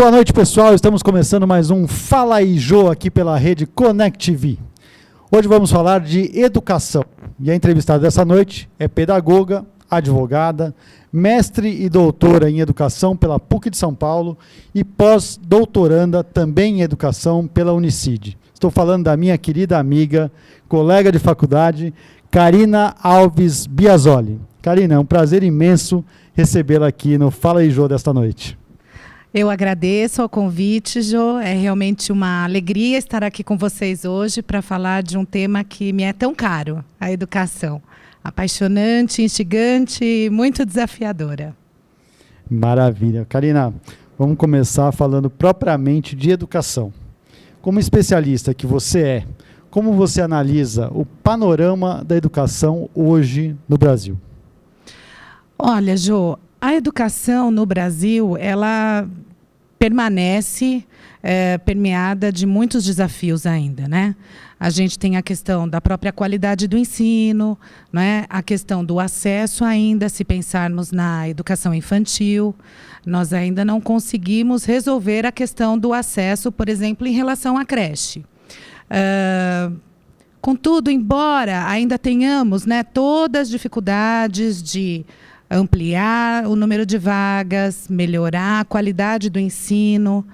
Boa noite, pessoal. Estamos começando mais um Fala aí, Jô, aqui pela rede Connect TV. Hoje vamos falar de educação. E a entrevistada dessa noite é pedagoga, advogada, mestre e doutora em educação pela PUC de São Paulo e pós-doutoranda também em educação pela Unicid. Estou falando da minha querida amiga, colega de faculdade, Karina Alves Biasoli. Karina, é um prazer imenso recebê-la aqui no Fala aí, Jô, desta noite. Eu agradeço o convite, Jô. É realmente uma alegria estar aqui com vocês hoje para falar de um tema que me é tão caro, a educação. Apaixonante, instigante e muito desafiadora. Maravilha. Karina, vamos começar falando propriamente de educação. Como especialista que você é, como você analisa o panorama da educação hoje no Brasil? Olha, Jô, a educação no Brasil, ela permanece permeada de muitos desafios ainda, né? A gente tem a questão da própria qualidade do ensino, né? A questão do acesso ainda, se pensarmos na educação infantil, nós ainda não conseguimos resolver a questão do acesso, por exemplo, em relação à creche. Contudo, embora ainda tenhamos, né, todas as dificuldades de ampliar o número de vagas, melhorar a qualidade do ensino.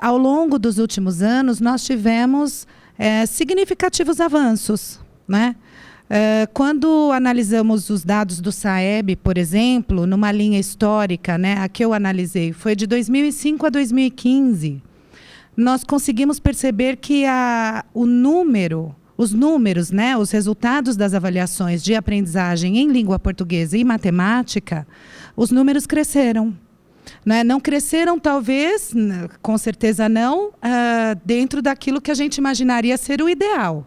Ao longo dos últimos anos, nós tivemos significativos avanços, né? Quando analisamos os dados do SAEB, por exemplo, numa linha histórica, né, a que eu analisei, foi de 2005 a 2015, nós conseguimos perceber que os números, né, os resultados das avaliações de aprendizagem em língua portuguesa e matemática, os números cresceram. Né? Não cresceram, talvez, com certeza não, dentro daquilo que a gente imaginaria ser o ideal.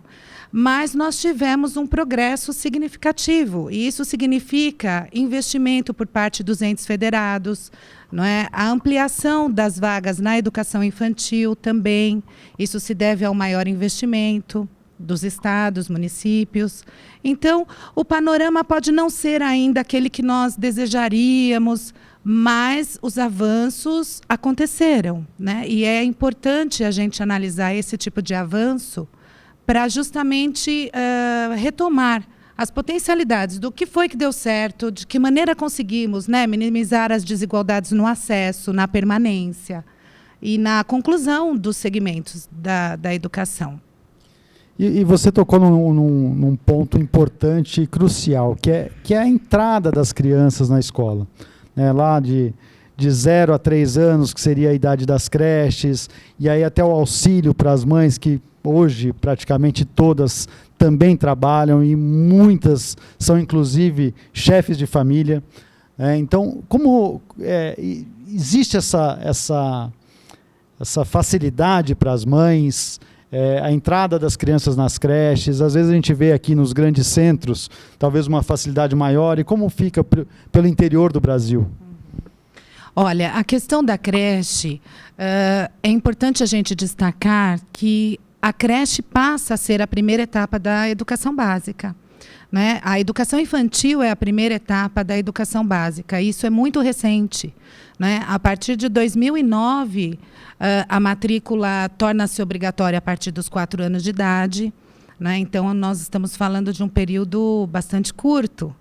Mas nós tivemos um progresso significativo, e isso significa investimento por parte dos entes federados, não é? A ampliação das vagas na educação infantil também, isso se deve ao maior investimento dos estados, municípios. Então, o panorama pode não ser ainda aquele que nós desejaríamos, mas os avanços aconteceram, né? E é importante a gente analisar esse tipo de avanço para justamente retomar as potencialidades do que foi que deu certo, de que maneira conseguimos, né, minimizar as desigualdades no acesso, na permanência e na conclusão dos segmentos da educação. E você tocou num ponto importante e crucial, que é a entrada das crianças na escola. Lá de 0 a 3 anos, que seria a idade das creches, e aí até o auxílio para as mães, que hoje praticamente todas também trabalham, e muitas são inclusive chefes de família. Então, como existe essa facilidade para as mães, a entrada das crianças nas creches, às vezes a gente vê aqui nos grandes centros, talvez uma facilidade maior, e como fica pelo interior do Brasil? Olha, a questão da creche, é importante a gente destacar que a creche passa a ser a primeira etapa da educação básica. Né? A educação infantil é a primeira etapa da educação básica. Isso é muito recente. Né? A partir de 2009, a matrícula torna-se obrigatória a partir dos 4 anos de idade. Né? Então, nós estamos falando de um período bastante curto.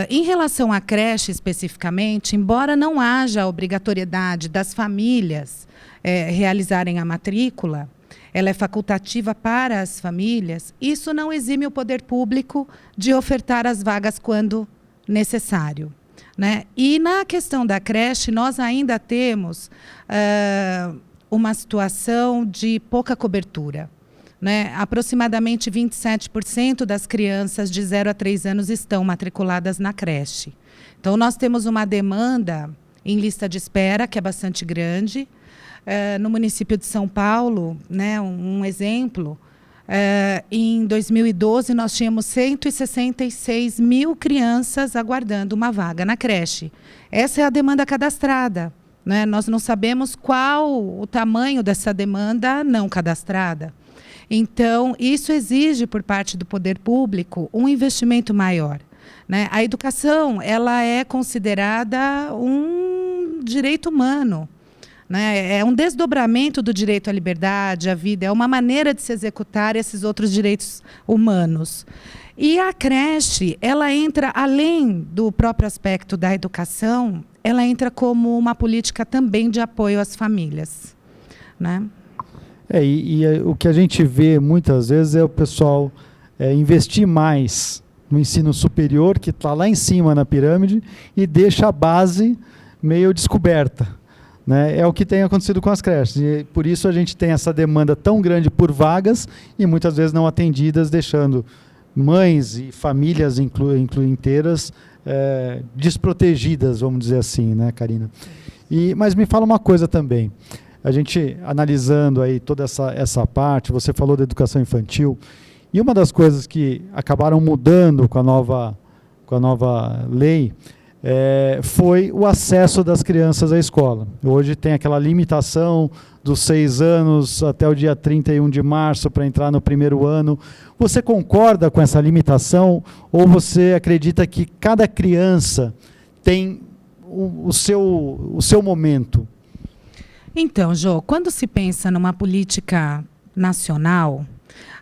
Em relação à creche especificamente, embora não haja a obrigatoriedade das famílias realizarem a matrícula, ela é facultativa para as famílias, isso não exime o poder público de ofertar as vagas quando necessário. Né? E na questão da creche, nós ainda temos uma situação de pouca cobertura. Né? Aproximadamente 27% das crianças de 0 a 3 anos estão matriculadas na creche. Então, nós temos uma demanda em lista de espera, que é bastante grande. No município de São Paulo, né, um exemplo, em 2012 nós tínhamos 166 mil crianças aguardando uma vaga na creche. Essa é a demanda cadastrada. Né? Nós não sabemos qual o tamanho dessa demanda não cadastrada. Então, isso exige, por parte do poder público, um investimento maior. Né? A educação ela é considerada um direito humano. né? É um desdobramento do direito à liberdade, à vida, é uma maneira de se executar esses outros direitos humanos. E a creche, ela entra, além do próprio aspecto da educação, ela entra como uma política também de apoio às famílias, né? O que a gente vê muitas vezes é o pessoal investir mais no ensino superior, que está lá em cima na pirâmide, e deixa a base meio descoberta, né? É o que tem acontecido com as creches. E por isso a gente tem essa demanda tão grande por vagas e muitas vezes não atendidas, deixando mães e famílias inteiras desprotegidas, vamos dizer assim, né, Karina? Mas me fala uma coisa também. A gente analisando aí toda essa parte, você falou da educação infantil, e uma das coisas que acabaram mudando com a nova lei foi o acesso das crianças à escola. Hoje tem aquela limitação dos 6 anos até o dia 31 de março para entrar no primeiro ano. Você concorda com essa limitação ou você acredita que cada criança tem o seu momento? Então, Jô, quando se pensa numa política nacional,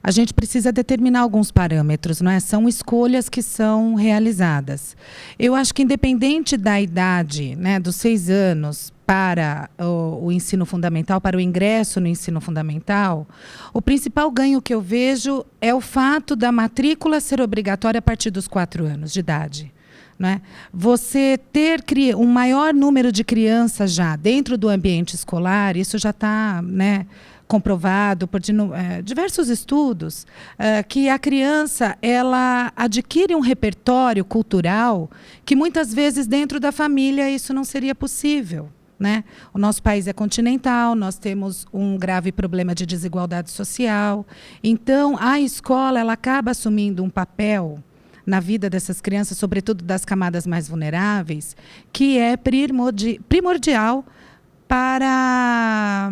a gente precisa determinar alguns parâmetros, não é? São escolhas que são realizadas. Eu acho que independente da idade, né, dos 6 anos para o ensino fundamental, para o ingresso no ensino fundamental, o principal ganho que eu vejo é o fato da matrícula ser obrigatória a partir dos 4 anos de idade. Né? Você ter um maior número de crianças já dentro do ambiente escolar, isso já está, né, comprovado por diversos estudos, que a criança ela adquire um repertório cultural que muitas vezes dentro da família isso não seria possível. Né? O nosso país é continental, nós temos um grave problema de desigualdade social, então a escola ela acaba assumindo um papel na vida dessas crianças, sobretudo das camadas mais vulneráveis, que é primordial para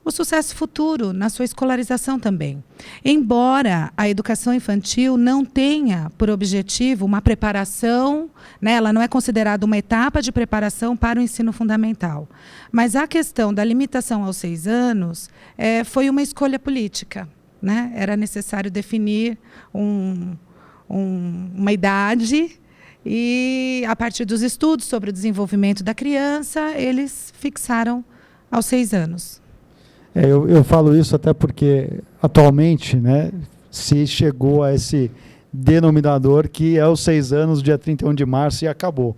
o sucesso futuro, na sua escolarização também. Embora a educação infantil não tenha por objetivo uma preparação, né, ela não é considerada uma etapa de preparação para o ensino fundamental. Mas a questão da limitação aos 6 anos foi uma escolha política. Né? Era necessário definir uma idade e, a partir dos estudos sobre o desenvolvimento da criança, eles fixaram aos 6 anos. Eu falo isso até porque, atualmente, né, se chegou a esse denominador que é os 6 anos, dia 31 de março, e acabou.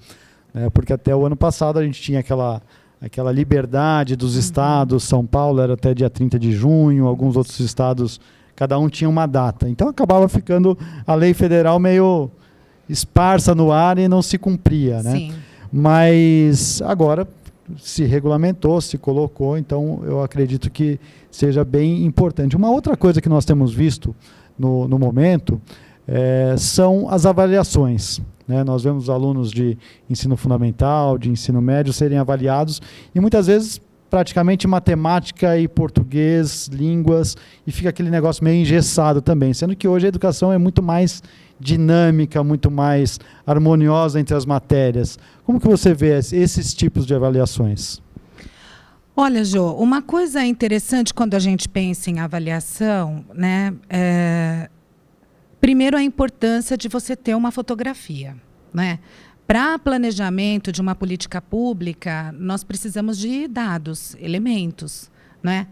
Né, porque até o ano passado a gente tinha aquela liberdade dos estados, São Paulo era até dia 30 de junho, alguns outros estados, cada um tinha uma data. Então acabava ficando a lei federal meio esparsa no ar e não se cumpria. Né? Sim. Mas agora se regulamentou, se colocou, então eu acredito que seja bem importante. Uma outra coisa que nós temos visto no momento são as avaliações. Né? Nós vemos alunos de ensino fundamental, de ensino médio serem avaliados e muitas vezes praticamente matemática e português, línguas, e fica aquele negócio meio engessado também, sendo que hoje a educação é muito mais dinâmica, muito mais harmoniosa entre as matérias. Como que você vê esses tipos de avaliações? Olha, Jô, uma coisa interessante quando a gente pensa em avaliação, né, primeiro a importância de você ter uma fotografia, né? Para planejamento de uma política pública, nós precisamos de dados, elementos, né?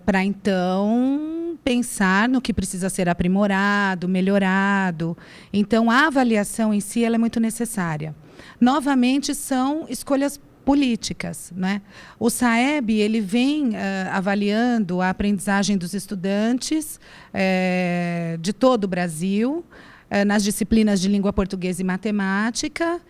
Para, então, pensar no que precisa ser aprimorado, melhorado. Então, a avaliação em si ela é muito necessária. Novamente, são escolhas políticas. Né? O SAEB ele vem avaliando a aprendizagem dos estudantes de todo o Brasil, nas disciplinas de língua portuguesa e matemática.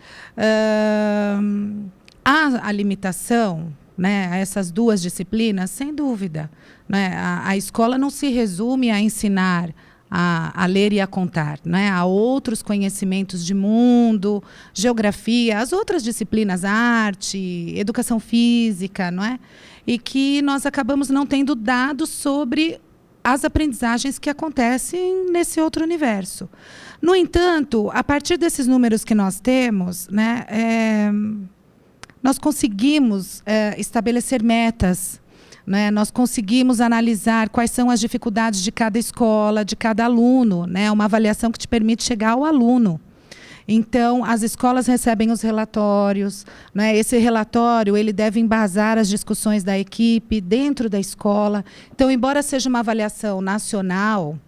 Há a limitação, né, a essas duas disciplinas, sem dúvida. Né? A escola não se resume a ensinar a ler e a contar. Né? Há outros conhecimentos de mundo, geografia, as outras disciplinas, arte, educação física, não é? E que nós acabamos não tendo dados sobre as aprendizagens que acontecem nesse outro universo. No entanto, a partir desses números que nós temos, né, nós conseguimos estabelecer metas, né? Nós conseguimos analisar quais são as dificuldades de cada escola, de cada aluno, né? Uma avaliação que te permite chegar ao aluno. Então, as escolas recebem os relatórios, né? Esse relatório ele deve embasar as discussões da equipe dentro da escola. Então, embora seja uma avaliação nacional,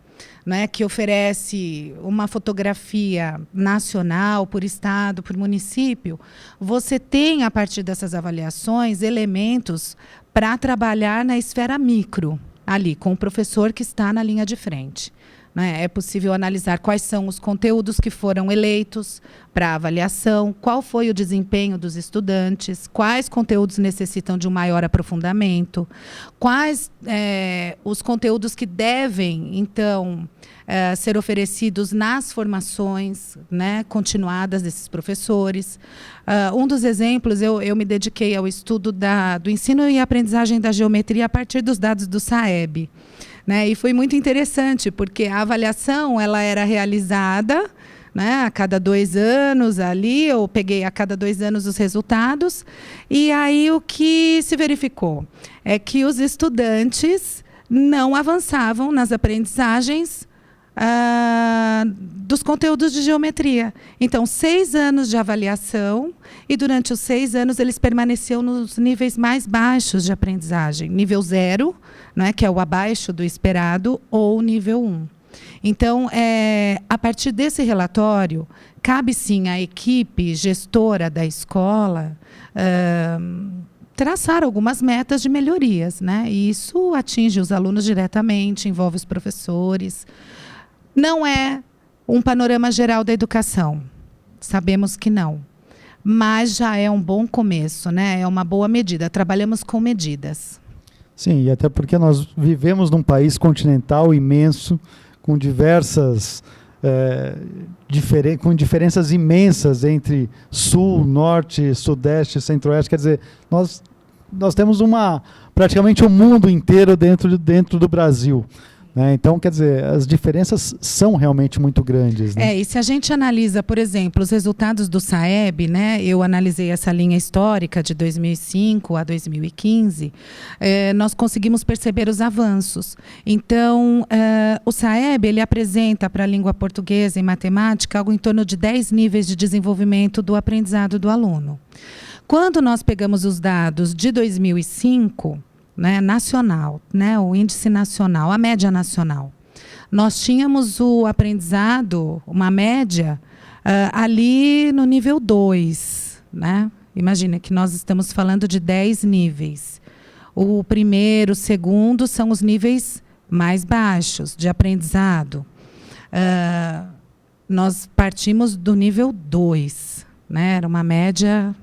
né, que oferece uma fotografia nacional, por estado, por município, você tem, a partir dessas avaliações, elementos para trabalhar na esfera micro, ali, com o professor que está na linha de frente. É possível analisar quais são os conteúdos que foram eleitos para avaliação, qual foi o desempenho dos estudantes, quais conteúdos necessitam de um maior aprofundamento, quais os conteúdos que devem, então, ser oferecidos nas formações, né, continuadas desses professores. Um dos exemplos, eu me dediquei ao estudo do ensino e aprendizagem da geometria a partir dos dados do SAEB. Né, e foi muito interessante, porque a avaliação ela era realizada, né, a cada 2 anos ali, eu peguei a cada 2 anos os resultados, e aí o que se verificou é que os estudantes não avançavam nas aprendizagens dos conteúdos de geometria. Então, 6 anos de avaliação, e durante os 6 anos eles permaneciam nos níveis mais baixos de aprendizagem, nível 0, né, que é o abaixo do esperado, ou nível 1. Então, a partir desse relatório, cabe sim à equipe gestora da escola traçar algumas metas de melhorias, né? E isso atinge os alunos diretamente, envolve os professores. Não é um panorama geral da educação, sabemos que não, mas já é um bom começo, né? É uma boa medida, trabalhamos com medidas. Sim, e até porque nós vivemos num país continental imenso, com diversas com diferenças imensas entre sul, norte, sudeste, centro-oeste. Quer dizer, nós temos praticamente um mundo inteiro dentro do Brasil. Então, quer dizer, as diferenças são realmente muito grandes. Né? E se a gente analisa, por exemplo, os resultados do SAEB, né, eu analisei essa linha histórica de 2005 a 2015, nós conseguimos perceber os avanços. Então, o SAEB ele apresenta para a língua portuguesa e matemática algo em torno de 10 níveis de desenvolvimento do aprendizado do aluno. Quando nós pegamos os dados de 2005, né, nacional, né, o índice nacional, a média nacional, nós tínhamos o aprendizado, uma média, ali no nível 2. Né? Imagina que nós estamos falando de 10 níveis. O primeiro, o segundo são os níveis mais baixos de aprendizado. Nós partimos do nível 2. Né? Era uma média...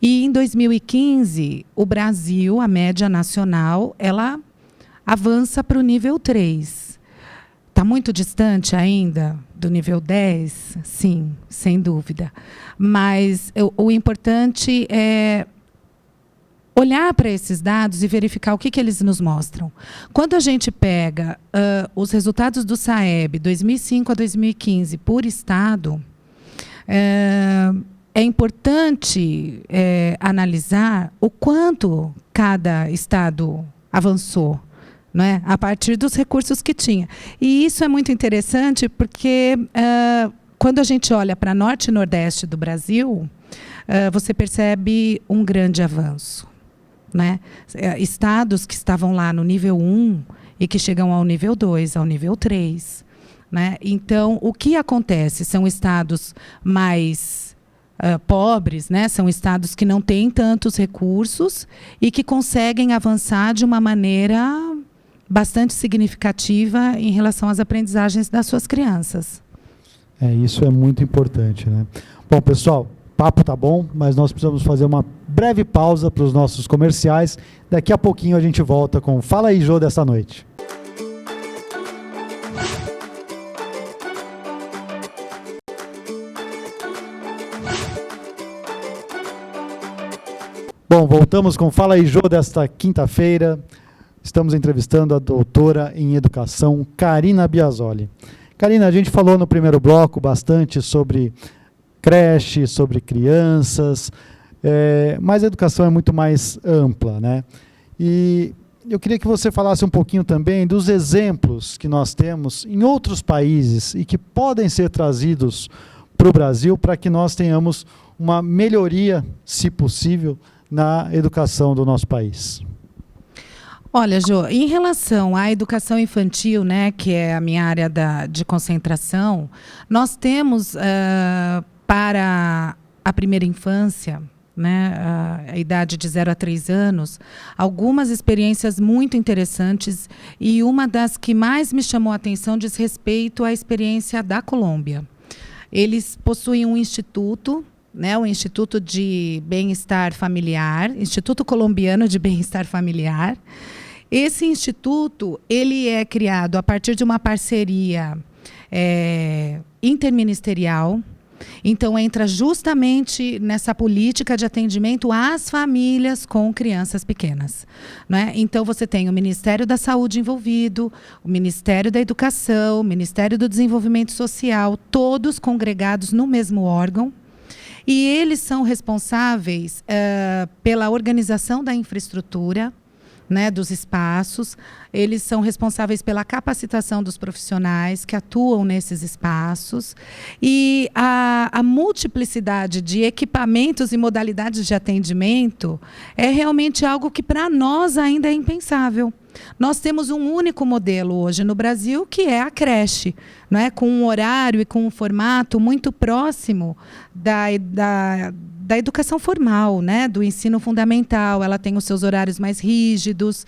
E em 2015, o Brasil, a média nacional, ela avança para o nível 3. Está muito distante ainda do nível 10? Sim, sem dúvida. Mas o importante é olhar para esses dados e verificar o que eles nos mostram. Quando a gente pega os resultados do SAEB 2005 a 2015 por estado, é importante analisar o quanto cada estado avançou, né, a partir dos recursos que tinha. E isso é muito interessante porque, quando a gente olha para norte e nordeste do Brasil, você percebe um grande avanço. Né? Estados que estavam lá no nível 1 e que chegam ao nível 2, ao nível 3. Né? Então, o que acontece? São estados mais... pobres, né? São estados que não têm tantos recursos e que conseguem avançar de uma maneira bastante significativa em relação às aprendizagens das suas crianças. Isso é muito importante. Né? Bom, pessoal, o papo tá bom, mas nós precisamos fazer uma breve pausa para os nossos comerciais. Daqui a pouquinho a gente volta com Fala aí, Jô, dessa noite. Bom, voltamos com Fala aí, Jô, desta quinta-feira. Estamos entrevistando a doutora em educação, Karina Biasoli. Karina, a gente falou no primeiro bloco bastante sobre creche, sobre crianças, mas a educação é muito mais ampla, né? E eu queria que você falasse um pouquinho também dos exemplos que nós temos em outros países e que podem ser trazidos para o Brasil para que nós tenhamos uma melhoria, se possível, na educação do nosso país. Olha, Jô, em relação à educação infantil, né, que é a minha área de concentração, nós temos para a primeira infância, né, a idade de 0 a 3 anos, algumas experiências muito interessantes, e uma das que mais me chamou a atenção diz respeito à experiência da Colômbia. Eles possuem um instituto, né, o Instituto de Bem-Estar Familiar, Instituto Colombiano de Bem-Estar Familiar. Esse instituto ele é criado a partir de uma parceria interministerial. Então, entra justamente nessa política de atendimento às famílias com crianças pequenas, né? Então, você tem o Ministério da Saúde envolvido, o Ministério da Educação, o Ministério do Desenvolvimento Social, todos congregados no mesmo órgão. E eles são responsáveis pela organização da infraestrutura, né, dos espaços. Eles são responsáveis pela capacitação dos profissionais que atuam nesses espaços, e a multiplicidade de equipamentos e modalidades de atendimento é realmente algo que para nós ainda é impensável. Nós temos um único modelo hoje no Brasil, que é a creche, né, com um horário e com um formato muito próximo da educação formal, né, do ensino fundamental. Ela tem os seus horários mais rígidos,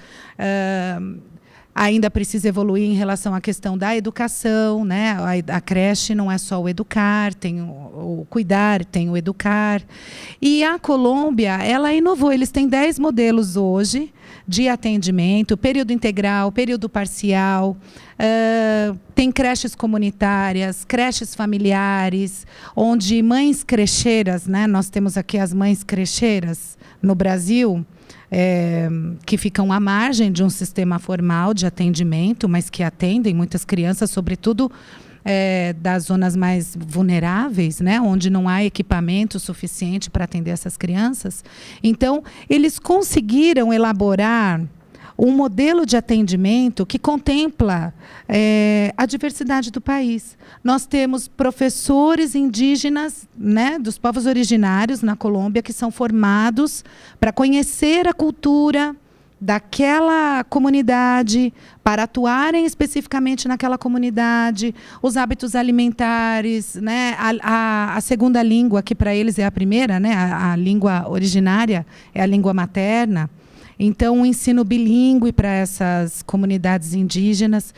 ainda precisa evoluir em relação à questão da educação, né? A creche não é só o educar, tem o cuidar, tem o educar. E a Colômbia, ela inovou. Eles têm 10 modelos hoje de atendimento, período integral, período parcial, tem creches comunitárias, creches familiares, onde mães crecheiras, né? Nós temos aqui as mães crecheiras no Brasil, que ficam à margem de um sistema formal de atendimento, mas que atendem muitas crianças, sobretudo das zonas mais vulneráveis, né, onde não há equipamento suficiente para atender essas crianças. Então, eles conseguiram elaborar um modelo de atendimento que contempla a diversidade do país. Nós temos professores indígenas, né, dos povos originários na Colômbia, que são formados para conhecer a cultura daquela comunidade, para atuarem especificamente naquela comunidade, os hábitos alimentares, né, a segunda língua, que para eles é a primeira, né, a língua originária é a língua materna. Então, um ensino bilíngue para essas comunidades indígenas.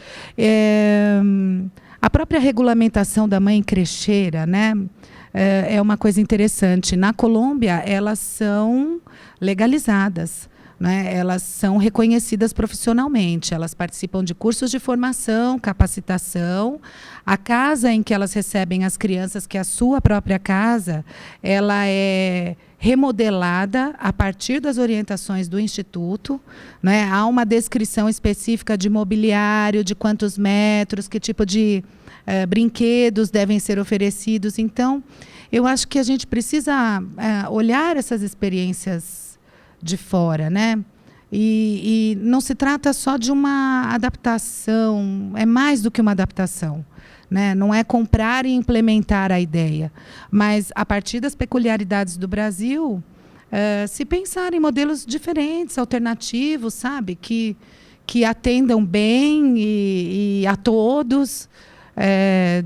A própria regulamentação da mãe crecheira, né, é uma coisa interessante. Na Colômbia, elas são legalizadas, né? Elas são reconhecidas profissionalmente, elas participam de cursos de formação, capacitação. A casa em que elas recebem as crianças, que é a sua própria casa, ela é remodelada a partir das orientações do Instituto, né? Há uma descrição específica de mobiliário, de quantos metros, que tipo de brinquedos devem ser oferecidos. Então, eu acho que a gente precisa olhar essas experiências de fora, né? E não se trata só de uma adaptação, é mais do que uma adaptação, né? Não é comprar e implementar a ideia, mas a partir das peculiaridades do Brasil, se pensar em modelos diferentes, alternativos, sabe? Que atendam bem e a todos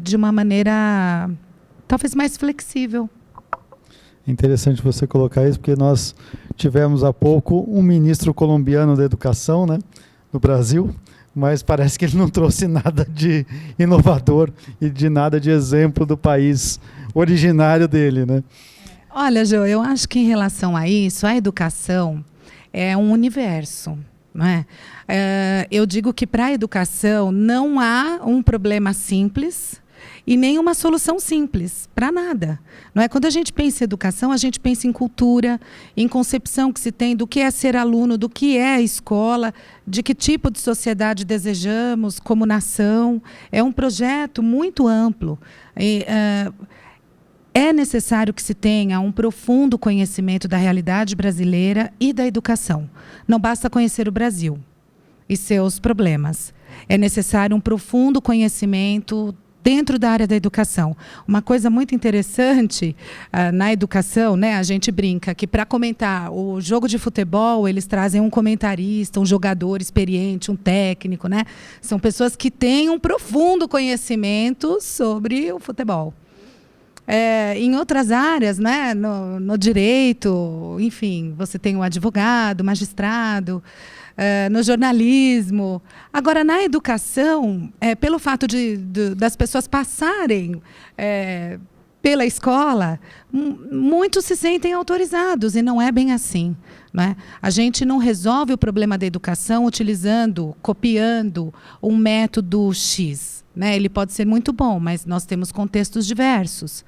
de uma maneira talvez mais flexível. É interessante você colocar isso, porque nós tivemos há pouco um ministro colombiano da educação, né, no Brasil, mas parece que ele não trouxe nada de inovador e de nada de exemplo do país originário dele, né? Olha, Jô, eu acho que em relação a isso, a educação é um universo, não é? Eu digo que para a educação não há um problema simples e nem uma solução simples, para nada. Não é? Quando a gente pensa em educação, a gente pensa em cultura, em concepção que se tem do que é ser aluno, do que é a escola, de que tipo de sociedade desejamos como nação. É um projeto muito amplo. É é necessário que se tenha um profundo conhecimento da realidade brasileira e da educação. Não basta conhecer o Brasil e seus problemas. É necessário um profundo conhecimento dentro da área da educação. Uma coisa muito interessante na educação, né, a gente brinca que para comentar o jogo de futebol, eles trazem um comentarista, um jogador experiente, um técnico, né? São pessoas que têm um profundo conhecimento sobre o futebol. Em outras áreas, né, no direito, enfim, você tem o advogado, o magistrado, no jornalismo. Agora, na educação, pelo fato das pessoas passarem pela escola, muitos se sentem autorizados, e não é bem assim, né? A gente não resolve o problema da educação copiando um método X. Né? Ele pode ser muito bom, mas nós temos contextos diversos.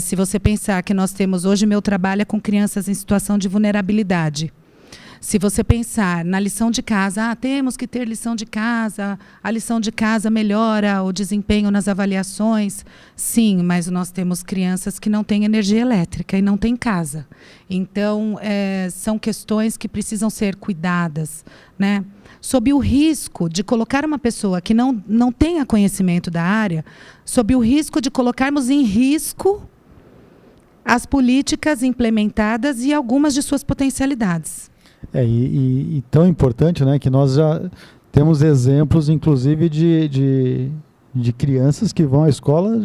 Se você pensar que nós temos... Hoje, meu trabalho é com crianças em situação de vulnerabilidade. Se você pensar na lição de casa, temos que ter lição de casa, a lição de casa melhora o desempenho nas avaliações. Sim, mas nós temos crianças que não têm energia elétrica e não têm casa. Então, são questões que precisam ser cuidadas, né? Sob o risco de colocar uma pessoa que não tenha conhecimento da área, sob o risco de colocarmos em risco as políticas implementadas e algumas de suas potencialidades. E tão importante, né, que nós já temos exemplos, inclusive, de crianças que vão à escola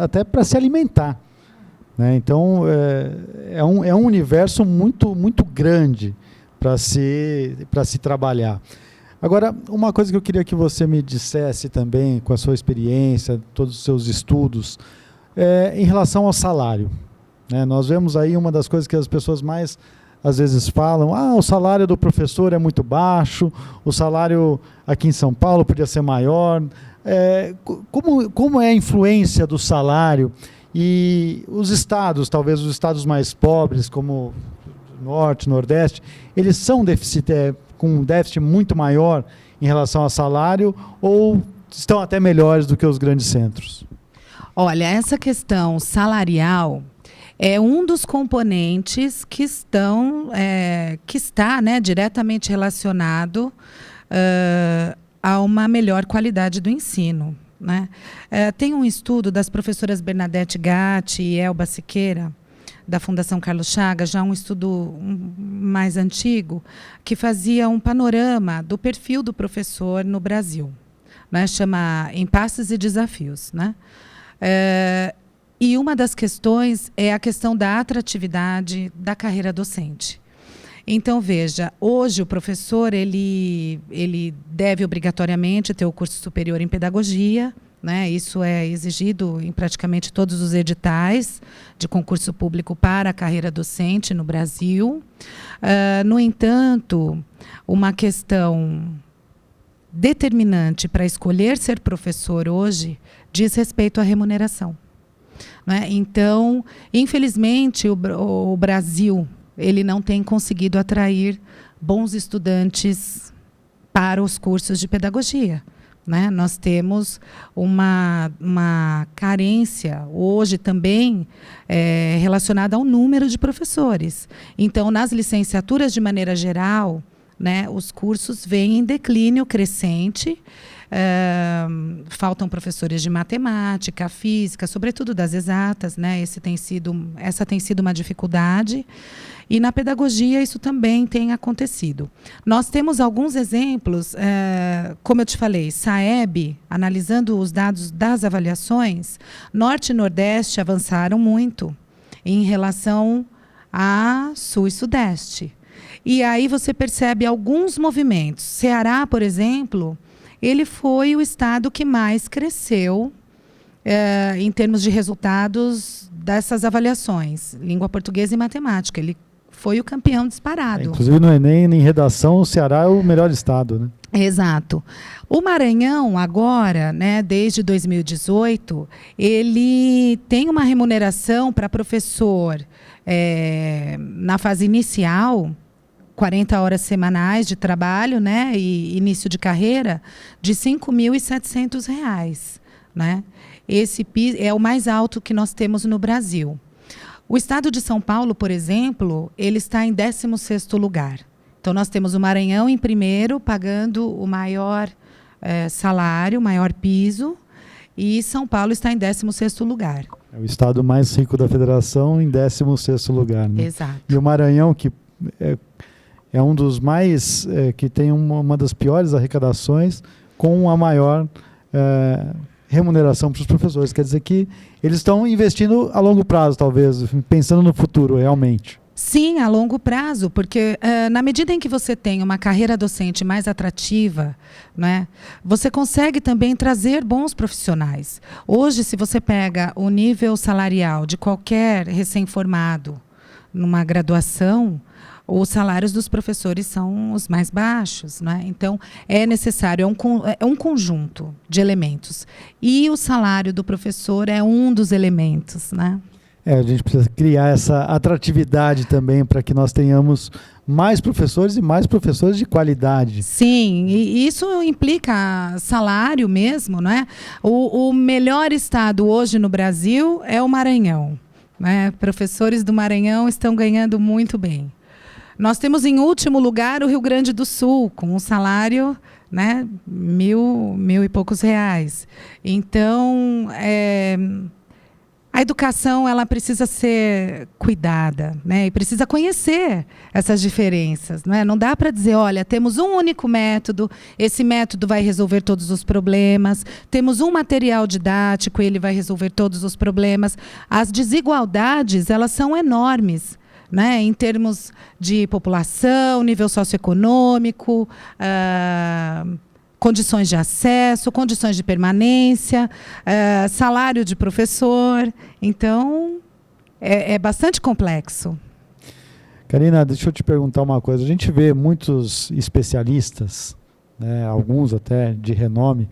até para se alimentar. Né? Então, é um universo muito, muito grande para se trabalhar. Agora, uma coisa que eu queria que você me dissesse também, com a sua experiência, todos os seus estudos, em relação ao salário. Né? Nós vemos aí uma das coisas que as pessoas mais, às vezes, falam, o salário do professor é muito baixo, o salário aqui em São Paulo podia ser maior. Como é a influência do salário? E os estados, talvez os estados mais pobres, como Norte, Nordeste, eles são com um déficit muito maior em relação ao salário, ou estão até melhores do que os grandes centros? Olha, essa questão salarial é um dos componentes que está, né, diretamente relacionado a uma melhor qualidade do ensino. Né? Tem um estudo das professoras Bernadette Gatti e Elba Siqueira, da Fundação Carlos Chagas, já um estudo mais antigo, que fazia um panorama do perfil do professor no Brasil. Né? Chama Impasses e Desafios. Né? E uma das questões é a questão da atratividade da carreira docente. Então, veja, hoje o professor ele deve obrigatoriamente ter o curso superior em pedagogia, né? Isso é exigido em praticamente todos os editais de concurso público para a carreira docente no Brasil. No entanto, uma questão determinante para escolher ser professor hoje diz respeito à remuneração. Né? Então, infelizmente, o Brasil ele não tem conseguido atrair bons estudantes para os cursos de pedagogia. Né? Nós temos uma carência hoje também relacionada ao número de professores. Então, nas licenciaturas, de maneira geral, né, os cursos vêm em declínio crescente. Faltam professores de matemática, física, sobretudo das exatas, né? Essa tem sido uma dificuldade. E na pedagogia isso também tem acontecido. Nós temos alguns exemplos, como eu te falei, SAEB, analisando os dados das avaliações, Norte e Nordeste avançaram muito em relação a Sul e Sudeste. E aí você percebe alguns movimentos. Ceará, por exemplo, ele foi o estado que mais cresceu em termos de resultados dessas avaliações, língua portuguesa e matemática. Ele foi o campeão disparado. Inclusive no Enem, em redação, o Ceará é o melhor estado, né? Exato. O Maranhão, agora, né, desde 2018, ele tem uma remuneração para professor na fase inicial, 40 horas semanais de trabalho, né, e início de carreira, de R$ 5.700. né? Esse piso é o mais alto que nós temos no Brasil. O estado de São Paulo, por exemplo, ele está em 16º lugar. Então, nós temos o Maranhão em primeiro, pagando o maior salário, o maior piso, e São Paulo está em 16º lugar. É o estado mais rico da federação em 16º lugar, né? Exato. E o Maranhão, que é um dos mais, que tem uma das piores arrecadações, com a maior remuneração para os professores. Quer dizer que eles estão investindo a longo prazo, talvez, pensando no futuro, realmente. Sim, a longo prazo, porque na medida em que você tem uma carreira docente mais atrativa, né, você consegue também trazer bons profissionais. Hoje, se você pega o nível salarial de qualquer recém-formado numa graduação, os salários dos professores são os mais baixos, né? Então, é necessário, é um conjunto de elementos. E o salário do professor é um dos elementos, né? A gente precisa criar essa atratividade também para que nós tenhamos mais professores e mais professores de qualidade. Sim, e isso implica salário mesmo, né? O melhor estado hoje no Brasil é o Maranhão, né? Professores do Maranhão estão ganhando muito bem. Nós temos em último lugar o Rio Grande do Sul, com um salário, né, mil e poucos reais. Então, a educação ela precisa ser cuidada, né, e precisa conhecer essas diferenças. Né? Não dá para dizer, olha, temos um único método, esse método vai resolver todos os problemas, temos um material didático, ele vai resolver todos os problemas. As desigualdades, elas são enormes. Né, em termos de população, nível socioeconômico, condições de acesso, condições de permanência, salário de professor. Então, é bastante complexo. Karina, deixa eu te perguntar uma coisa. A gente vê muitos especialistas, né, alguns até de renome,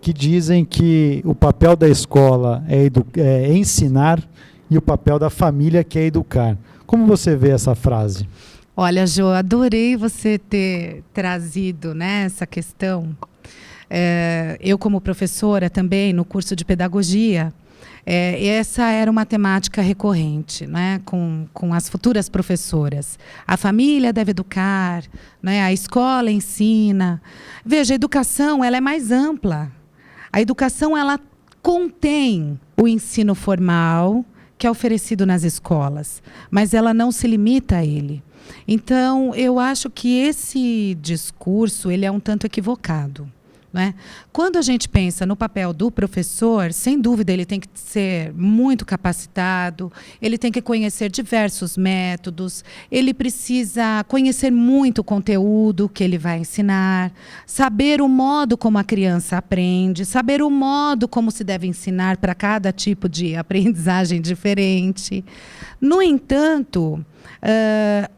que dizem que o papel da escola é ensinar e o papel da família que é educar. Como você vê essa frase? Olha, Jô, adorei você ter trazido, né, essa questão. Eu, como professora também, no curso de pedagogia, essa era uma temática recorrente, né, com as futuras professoras. A família deve educar, né, a escola ensina. Veja, a educação ela é mais ampla. A educação ela contém o ensino formal, que é oferecido nas escolas, mas ela não se limita a ele. Então, eu acho que esse discurso ele é um tanto equivocado. Né? Quando a gente pensa no papel do professor, sem dúvida ele tem que ser muito capacitado, ele tem que conhecer diversos métodos, ele precisa conhecer muito o conteúdo que ele vai ensinar, saber o modo como a criança aprende, saber o modo como se deve ensinar para cada tipo de aprendizagem diferente. No entanto,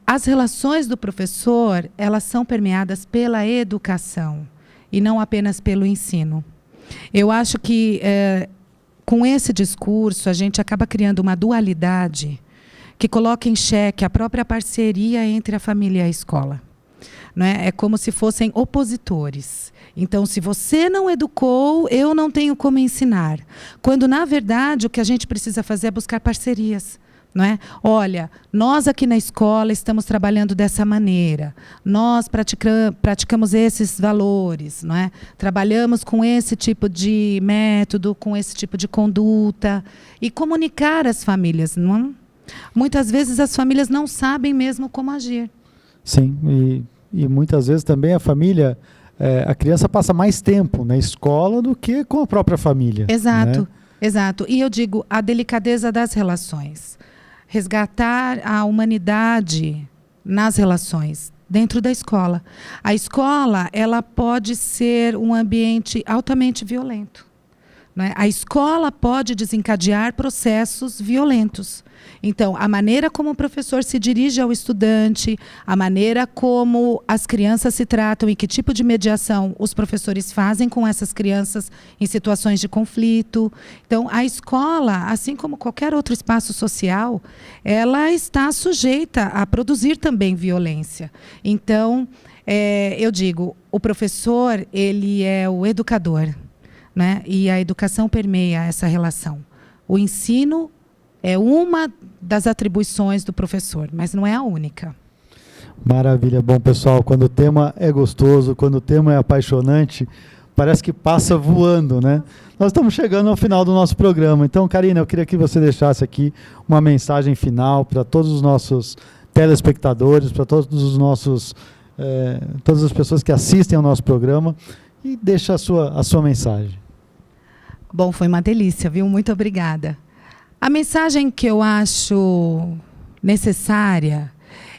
as relações do professor, elas são permeadas pela educação e não apenas pelo ensino. Eu acho que, com esse discurso, a gente acaba criando uma dualidade que coloca em xeque a própria parceria entre a família e a escola. Não é? É como se fossem opositores. Então, se você não educou, eu não tenho como ensinar. Quando, na verdade, o que a gente precisa fazer é buscar parcerias. Não é? Olha, nós aqui na escola estamos trabalhando dessa maneira, nós praticamos esses valores, não é? Trabalhamos com esse tipo de método, com esse tipo de conduta, e comunicar às famílias. Não é? Muitas vezes as famílias não sabem mesmo como agir. Sim, e muitas vezes também a família, a criança passa mais tempo na escola do que com a própria família. Exato, né? Exato. E eu digo, a delicadeza das relações. Resgatar a humanidade nas relações dentro da escola. A escola ela pode ser um ambiente altamente violento. Né? A escola pode desencadear processos violentos. Então, a maneira como o professor se dirige ao estudante, a maneira como as crianças se tratam e que tipo de mediação os professores fazem com essas crianças em situações de conflito. Então, a escola, assim como qualquer outro espaço social, ela está sujeita a produzir também violência. Então, eu digo, o professor, ele é o educador. né? E a educação permeia essa relação. O ensino é uma das atribuições do professor, mas não é a única. Maravilha. Bom, pessoal, quando o tema é gostoso, quando o tema é apaixonante, parece que passa voando, né? Nós estamos chegando ao final do nosso programa. Então, Karina, eu queria que você deixasse aqui uma mensagem final para todos os nossos telespectadores, para todos os nossos, todas as pessoas que assistem ao nosso programa, e deixa a sua mensagem. Bom, foi uma delícia, viu? Muito obrigada. A mensagem que eu acho necessária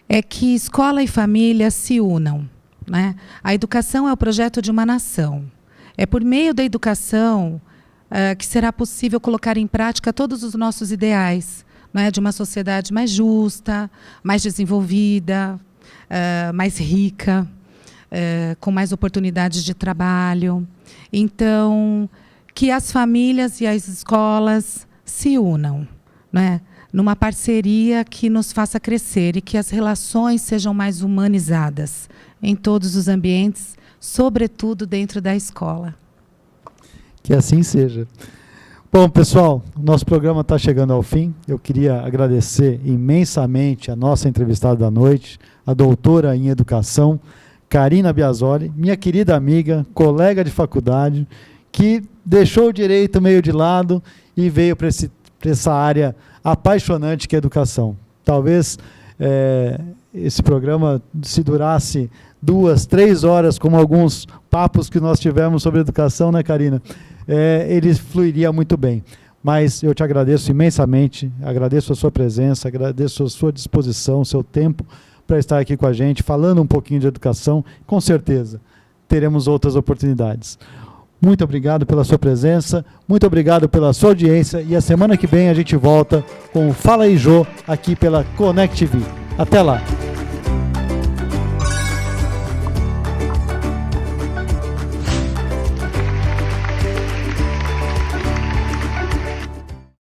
é que escola e família se unam, né? A educação é o projeto de uma nação. É por meio da educação que será possível colocar em prática todos os nossos ideais, né? De uma sociedade mais justa, mais desenvolvida, mais rica, com mais oportunidades de trabalho. Então, que as famílias e as escolas se unam, né? Numa parceria que nos faça crescer e que as relações sejam mais humanizadas em todos os ambientes, sobretudo dentro da escola. Que assim seja. Bom, pessoal, nosso programa está chegando ao fim. Eu queria agradecer imensamente a nossa entrevistada da noite, a doutora em educação, Karina Biasoli, minha querida amiga, colega de faculdade, que deixou o direito meio de lado e veio para essa área apaixonante que é a educação. Talvez esse programa, se durasse 2, 3 horas, como alguns papos que nós tivemos sobre educação, né, Karina? Ele fluiria muito bem. Mas eu te agradeço imensamente, agradeço a sua presença, agradeço a sua disposição, o seu tempo para estar aqui com a gente, falando um pouquinho de educação. Com certeza, teremos outras oportunidades. Muito obrigado pela sua presença, muito obrigado pela sua audiência, e a semana que vem a gente volta com o Fala aí Jô, aqui pela Connect TV. Até lá!